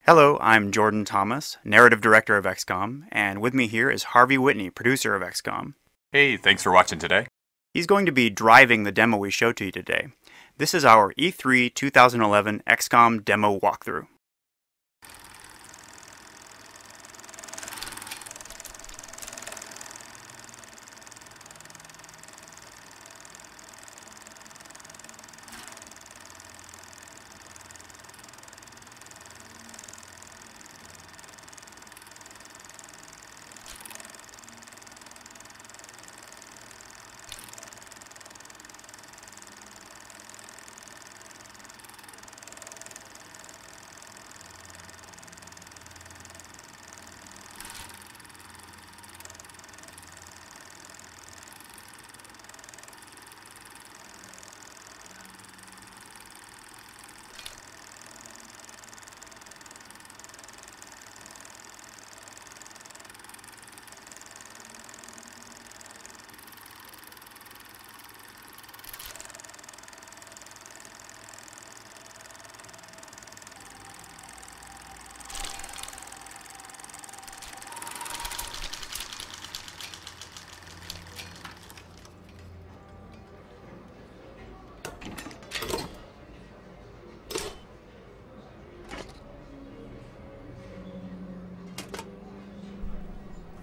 Hello, I'm Jordan Thomas, narrative director of XCOM, and with me here is Harvey Whitney, producer of XCOM. Hey, thanks for watching today. He's going to be driving the demo we showed to you today. This is our E3 2011 XCOM demo walkthrough.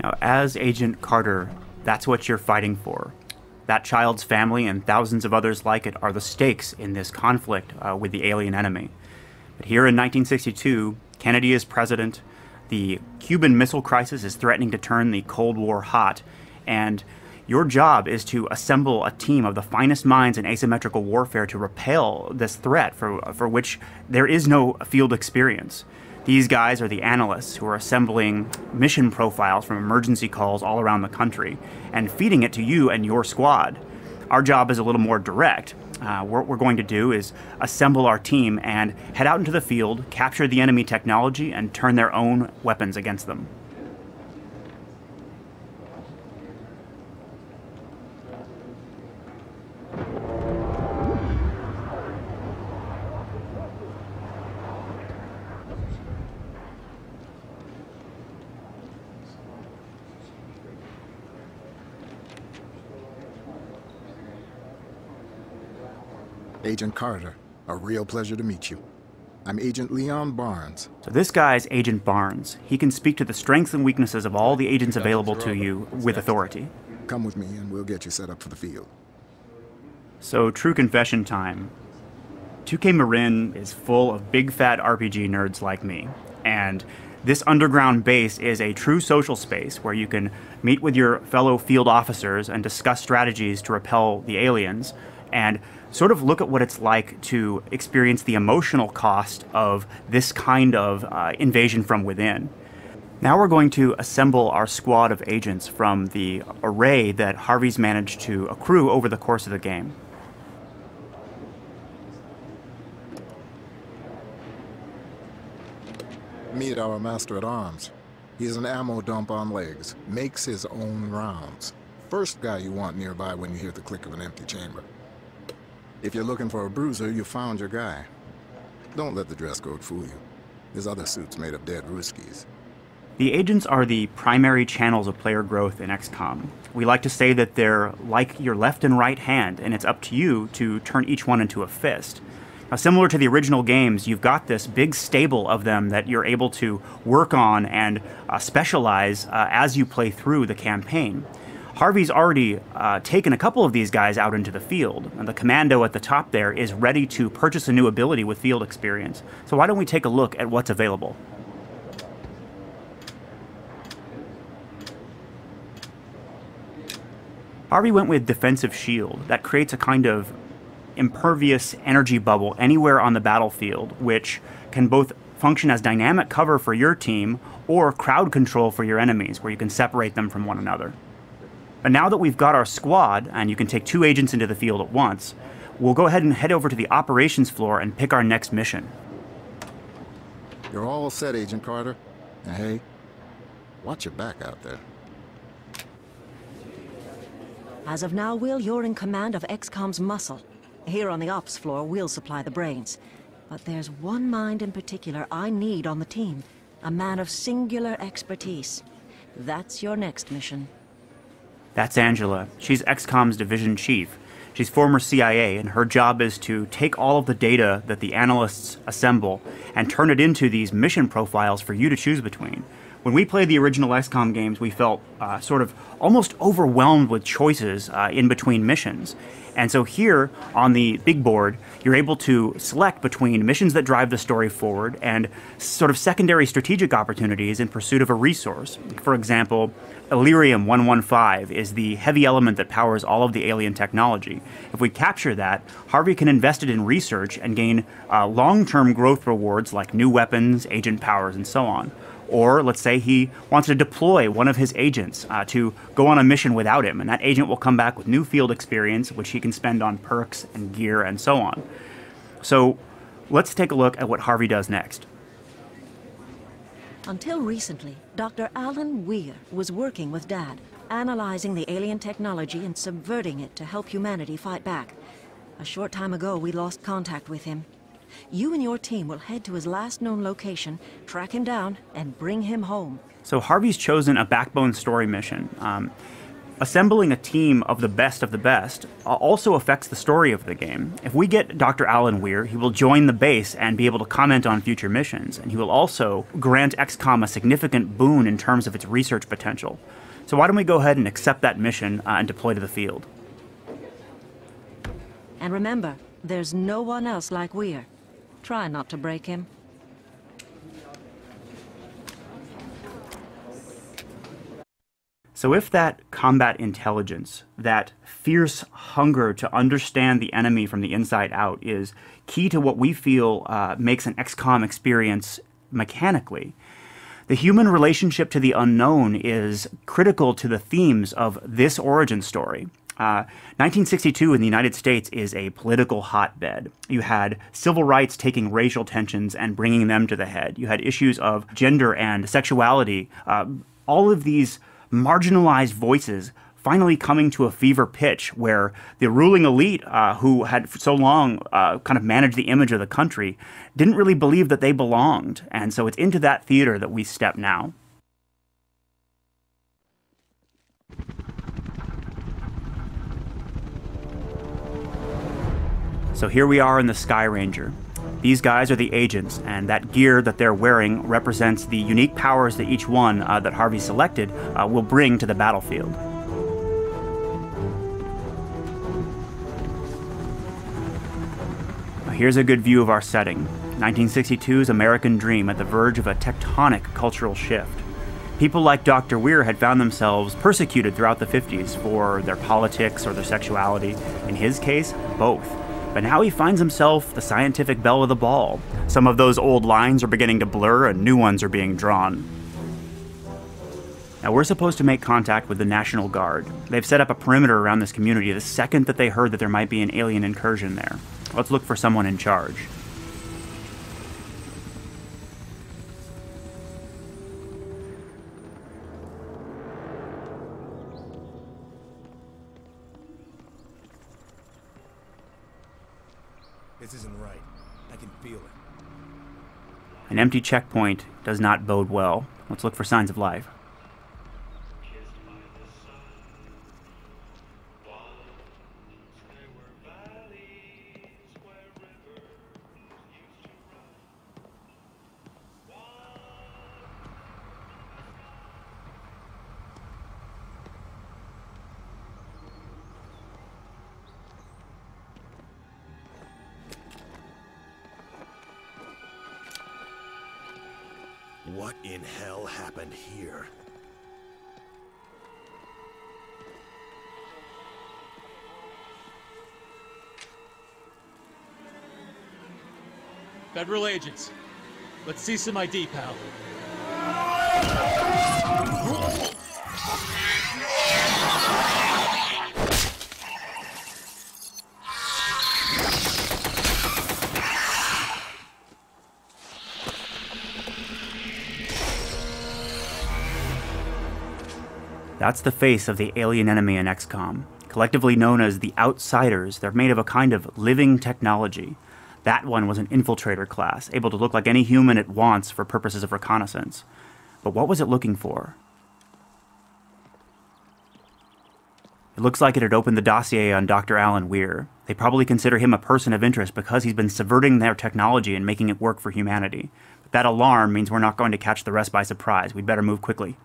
Now, as Agent Carter, that's what you're fighting for. That child's family and thousands of others like it are the stakes in this conflict with the alien enemy. But here in 1962, Kennedy is president, the Cuban Missile Crisis is threatening to turn the Cold War hot, and your job is to assemble a team of the finest minds in asymmetrical warfare to repel this threat for which there is no field experience. These guys are the analysts who are assembling mission profiles from emergency calls all around the country and feeding it to you and your squad. Our job is a little more direct. What we're going to do is assemble our team and head out into the field, capture the enemy technology, and turn their own weapons against them. Agent Carter, a real pleasure to meet you. I'm Agent Leon Barnes. So this guy's Agent Barnes. He can speak to the strengths and weaknesses of all the agents available to you with authority. Come with me and we'll get you set up for the field. So, true confession time. 2K Marin is full of big fat RPG nerds like me, and this underground base is a true social space where you can meet with your fellow field officers and discuss strategies to repel the aliens, and sort of look at what it's like to experience the emotional cost of this kind of invasion from within. Now we're going to assemble our squad of agents from the array that Harvey's managed to accrue over the course of the game. Meet our master at arms. He's an ammo dump on legs, makes his own rounds. First guy you want nearby when you hear the click of an empty chamber. If you're looking for a bruiser, you found your guy. Don't let the dress code fool you. There's other suits made of dead Ruskies. The agents are the primary channels of player growth in XCOM. We like to say that they're like your left and right hand, and it's up to you to turn each one into a fist. Now, similar to the original games, you've got this big stable of them that you're able to work on and specialize as you play through the campaign. Harvey's already taken a couple of these guys out into the field, and the commando at the top there is ready to purchase a new ability with field experience. So why don't we take a look at what's available? Harvey went with Defensive Shield. That creates a kind of impervious energy bubble anywhere on the battlefield, which can both function as dynamic cover for your team or crowd control for your enemies, where you can separate them from one another. But now that we've got our squad, and you can take 2 agents into the field at once, we'll go ahead and head over to the operations floor and pick our next mission. You're all set, Agent Carter. And hey, watch your back out there. As of now, Will, you're in command of XCOM's muscle. Here on the ops floor, we'll supply the brains. But there's one mind in particular I need on the team. A man of singular expertise. That's your next mission. That's Angela. She's XCOM's division chief. She's former CIA, and her job is to take all of the data that the analysts assemble and turn it into these mission profiles for you to choose between. When we played the original XCOM games, we felt sort of almost overwhelmed with choices in between missions. And so here on the big board, you're able to select between missions that drive the story forward and sort of secondary strategic opportunities in pursuit of a resource. For example, Illyrium 115 is the heavy element that powers all of the alien technology. If we capture that, Harvey can invest it in research and gain long-term growth rewards like new weapons, agent powers, and so on. Or let's say he wants to deploy one of his agents to go on a mission without him, and that agent will come back with new field experience, which he can spend on perks and gear and so on. So let's take a look at what Harvey does next. Until recently, Dr. Alan Weir was working with Dad, analyzing the alien technology and subverting it to help humanity fight back. A short time ago, we lost contact with him. You and your team will head to his last known location, track him down, and bring him home. So Harvey's chosen a backbone story mission. Assembling a team of the best also affects the story of the game. If we get Dr. Alan Weir, he will join the base and be able to comment on future missions, and he will also grant XCOM a significant boon in terms of its research potential. So why don't we go ahead and accept that mission and deploy to the field? And remember, there's no one else like Weir. Try not to break him. So if that combat intelligence, that fierce hunger to understand the enemy from the inside out is key to what we feel makes an XCOM experience mechanically, the human relationship to the unknown is critical to the themes of this origin story. 1962 in the United States is a political hotbed. You had civil rights taking racial tensions and bringing them to the head. You had issues of gender and sexuality. All of these marginalized voices finally coming to a fever pitch where the ruling elite, who had for so long kind of managed the image of the country, didn't really believe that they belonged. And so it's into that theater that we step now. So here we are in the Sky Ranger. These guys are the agents, and that gear that they're wearing represents the unique powers that each one that Harvey selected will bring to the battlefield. Here's a good view of our setting. 1962's American dream at the verge of a tectonic cultural shift. People like Dr. Weir had found themselves persecuted throughout the 50s for their politics or their sexuality. In his case, both. But now he finds himself the scientific belle of the ball. Some of those old lines are beginning to blur and new ones are being drawn. Now we're supposed to make contact with the National Guard. They've set up a perimeter around this community the second that they heard that there might be an alien incursion there. Let's look for someone in charge. This isn't right. I can feel it. An empty checkpoint does not bode well. Let's look for signs of life. What in hell happened here? Federal agents. Let's see some ID, pal. That's the face of the alien enemy in XCOM. Collectively known as the Outsiders, they're made of a kind of living technology. That one was an infiltrator class, able to look like any human it wants for purposes of reconnaissance. But what was it looking for? It looks like it had opened the dossier on Dr. Alan Weir. They probably consider him a person of interest because he's been subverting their technology and making it work for humanity. But that alarm means we're not going to catch the rest by surprise. We'd better move quickly.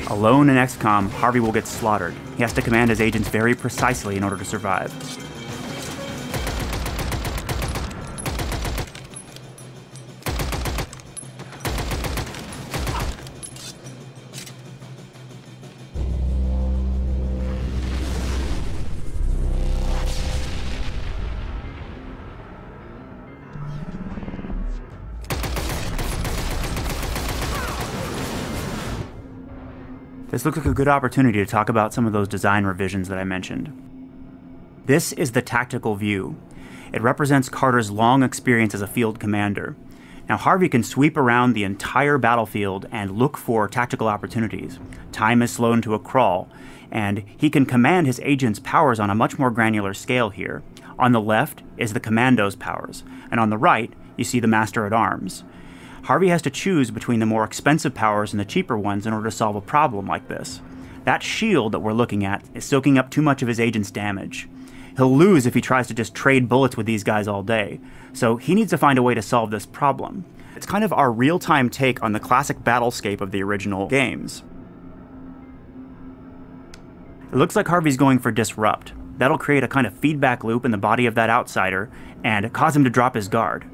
Alone in XCOM, Harvey will get slaughtered. He has to command his agents very precisely in order to survive. This looks like a good opportunity to talk about some of those design revisions that I mentioned. This is the tactical view. It represents Carter's long experience as a field commander. Now, Harvey can sweep around the entire battlefield and look for tactical opportunities. Time is slowed to a crawl, and he can command his agents' powers on a much more granular scale here. On the left is the commando's powers, and on the right, you see the master-at-arms. Harvey has to choose between the more expensive powers and the cheaper ones in order to solve a problem like this. That shield that we're looking at is soaking up too much of his agent's damage. He'll lose if he tries to just trade bullets with these guys all day, so he needs to find a way to solve this problem. It's kind of our real-time take on the classic battlescape of the original games. It looks like Harvey's going for Disrupt. That'll create a kind of feedback loop in the body of that outsider and cause him to drop his guard.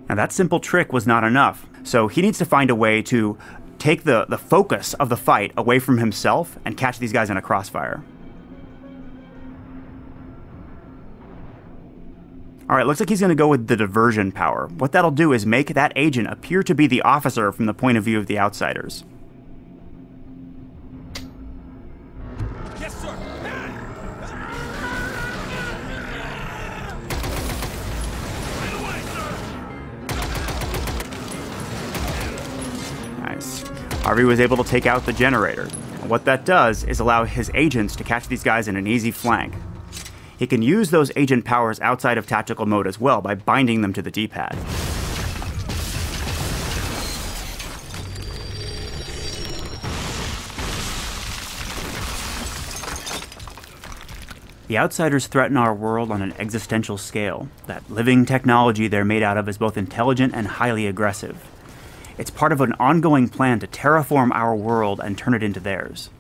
Now that simple trick was not enough, so he needs to find a way to take the focus of the fight away from himself and catch these guys in a crossfire. Alright, looks like he's going to go with the diversion power. What that'll do is make that agent appear to be the officer from the point of view of the outsiders. Yes, sir. Nice. Harvey was able to take out the generator. And what that does is allow his agents to catch these guys in an easy flank. He can use those agent powers outside of tactical mode as well by binding them to the D-pad. The outsiders threaten our world on an existential scale. That living technology they're made out of is both intelligent and highly aggressive. It's part of an ongoing plan to terraform our world and turn it into theirs.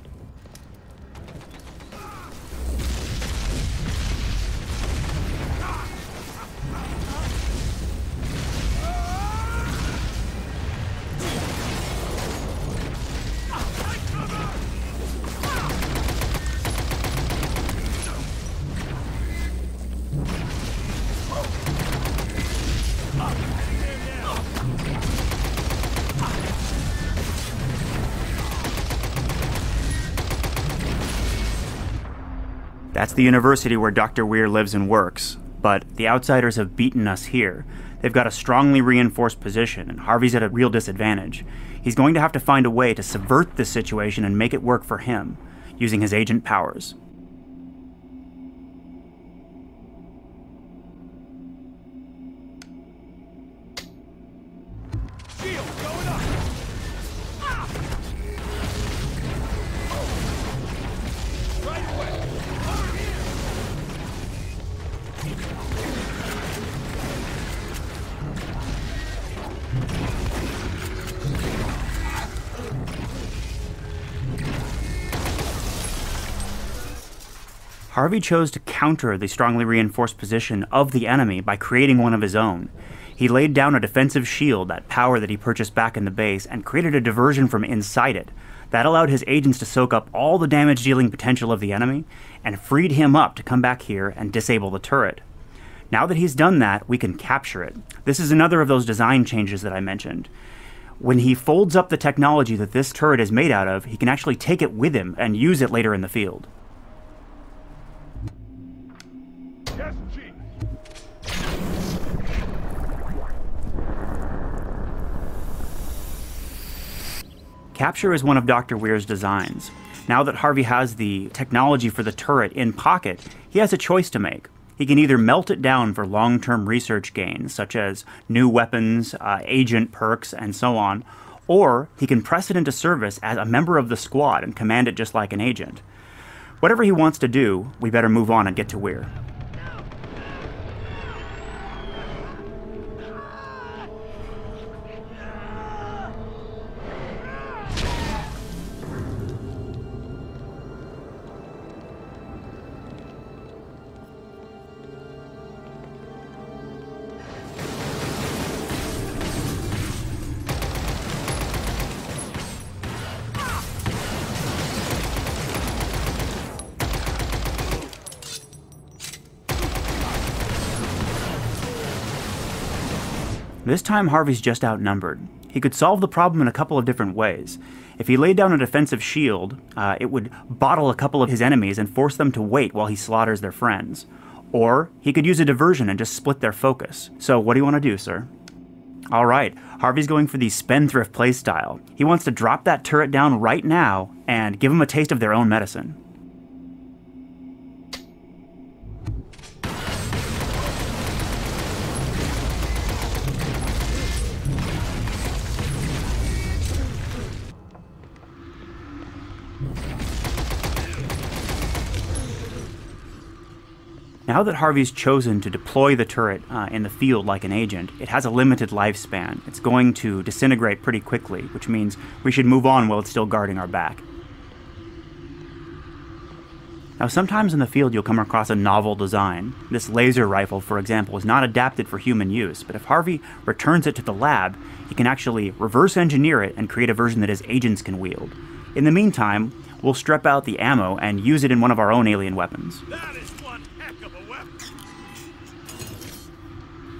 That's the university where Dr. Weir lives and works, but the outsiders have beaten us here. They've got a strongly reinforced position, and Harvey's at a real disadvantage. He's going to have to find a way to subvert this situation and make it work for him, using his agent powers. Shield going up. Right away. Over here. Harvey chose to counter the strongly reinforced position of the enemy by creating one of his own. He laid down a defensive shield, that power that he purchased back in the base, and created a diversion from inside it. That allowed his agents to soak up all the damage-dealing potential of the enemy, and freed him up to come back here and disable the turret. Now that he's done that, we can capture it. This is another of those design changes that I mentioned. When he folds up the technology that this turret is made out of, he can actually take it with him and use it later in the field. Yes, Chief. Capture is one of Dr. Weir's designs. Now that Harvey has the technology for the turret in pocket, he has a choice to make. He can either melt it down for long-term research gains, such as new weapons, agent perks, and so on, or he can press it into service as a member of the squad and command it just like an agent. Whatever he wants to do, we better move on and get to Weir. This time Harvey's just outnumbered. He could solve the problem in a couple of different ways. If he laid down a defensive shield, it would bottle a couple of his enemies and force them to wait while he slaughters their friends. Or he could use a diversion and just split their focus. So what do you want to do, sir? Alright, Harvey's going for the spendthrift playstyle. He wants to drop that turret down right now and give them a taste of their own medicine. Now that Harvey's chosen to deploy the turret in the field like an agent, it has a limited lifespan. It's going to disintegrate pretty quickly, which means we should move on while it's still guarding our back. Now sometimes in the field you'll come across a novel design. This laser rifle, for example, is not adapted for human use, but if Harvey returns it to the lab, he can actually reverse engineer it and create a version that his agents can wield. In the meantime, we'll strip out the ammo and use it in one of our own alien weapons. That is one heck of a weapon.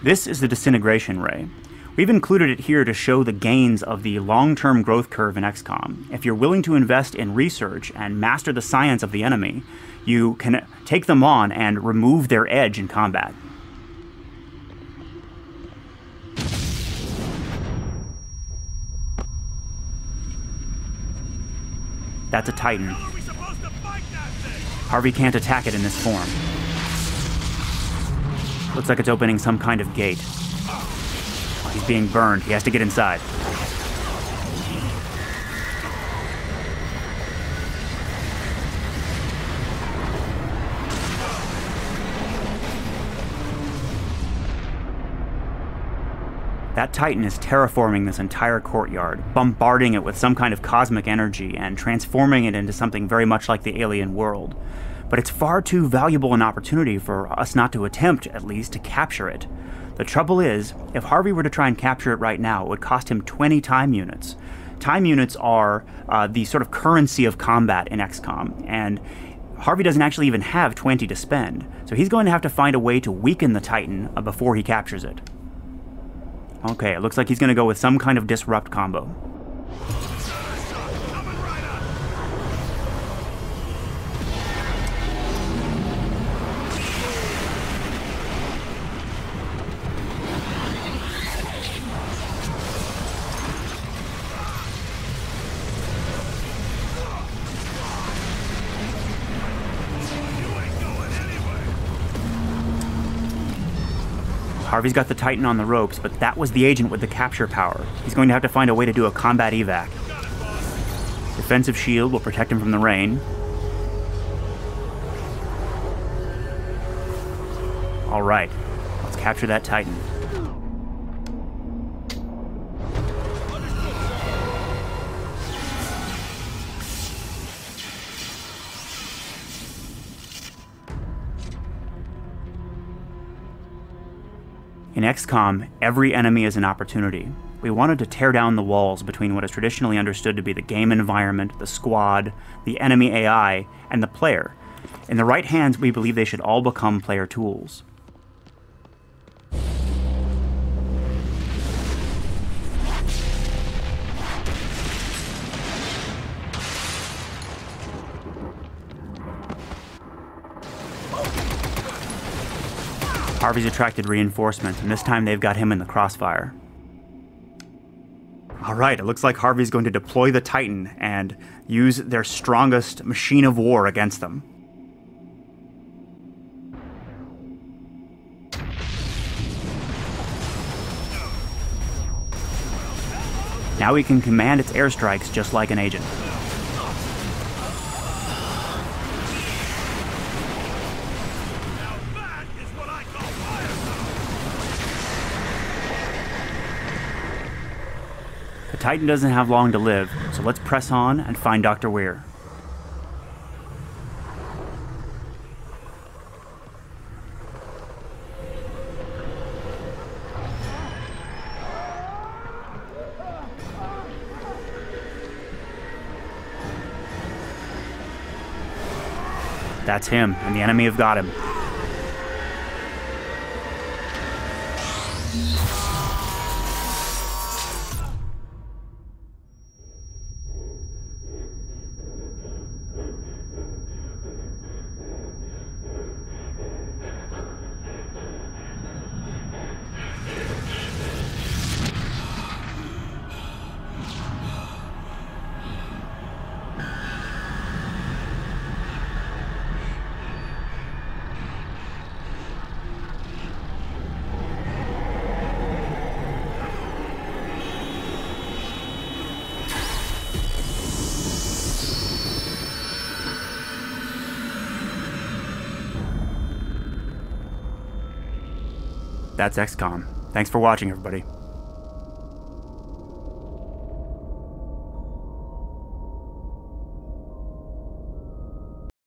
This is the disintegration ray. We've included it here to show the gains of the long-term growth curve in XCOM. If you're willing to invest in research and master the science of the enemy, you can take them on and remove their edge in combat. That's a Titan. How are we supposed to fight that thing? Harvey can't attack it in this form. Looks like it's opening some kind of gate. Oh, he's being burned. He has to get inside. That Titan is terraforming this entire courtyard, bombarding it with some kind of cosmic energy and transforming it into something very much like the alien world. But it's far too valuable an opportunity for us not to attempt, at least, to capture it. The trouble is, if Harvey were to try and capture it right now, it would cost him 20 time units. Time units are the sort of currency of combat in XCOM, and Harvey doesn't actually even have 20 to spend, so he's going to have to find a way to weaken the Titan before he captures it. Okay, it looks like he's going to go with some kind of disrupt combo. Harvey's got the Titan on the ropes, but that was the agent with the capture power. He's going to have to find a way to do a combat evac. Defensive shield will protect him from the rain. Alright, let's capture that Titan. In XCOM, every enemy is an opportunity. We wanted to tear down the walls between what is traditionally understood to be the game environment, the squad, the enemy AI, and the player. In the right hands, we believe they should all become player tools. Harvey's attracted reinforcements, and this time they've got him in the crossfire. Alright, it looks like Harvey's going to deploy the Titan and use their strongest machine of war against them. Now he can command its airstrikes just like an agent. The Titan doesn't have long to live, so let's press on and find Dr. Weir. That's him, and the enemy have got him. That's XCOM. Thanks for watching, everybody.